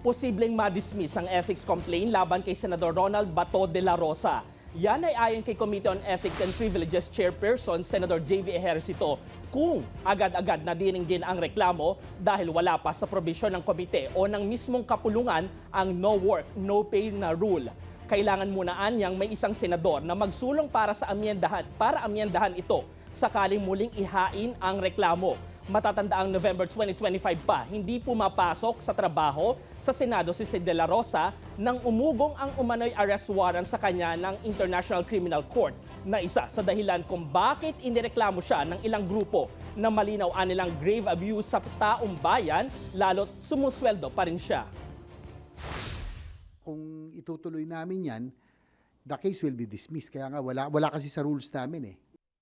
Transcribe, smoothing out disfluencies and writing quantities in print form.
posibleng ma-dismiss ang ethics complaint laban kay Senador Ronald Bato de la Rosa. Yan ay ayon kay Committee on Ethics and Privileges Chairperson Senator J.V. Ejercito kung agad-agad na dinggin ang reklamo dahil wala pa sa probisyon ng komite o ng mismong kapulungan ang no work, no pay na rule. Kailangan muna anyang may isang senador na magsulong para amyendahan ito sakaling muling ihain ang reklamo. Matatandaang November 2025 pa, hindi pumapasok sa trabaho sa Senado si De La Rosa nang umugong ang umano'y arrest warrant sa kanya ng International Criminal Court na isa sa dahilan kung bakit inireklamo siya ng ilang grupo na malinaw anilang grave abuse sa taong bayan, lalo't sumusweldo pa rin siya. Kung itutuloy namin yan, the case will be dismissed. Kaya nga wala kasi sa rules namin eh.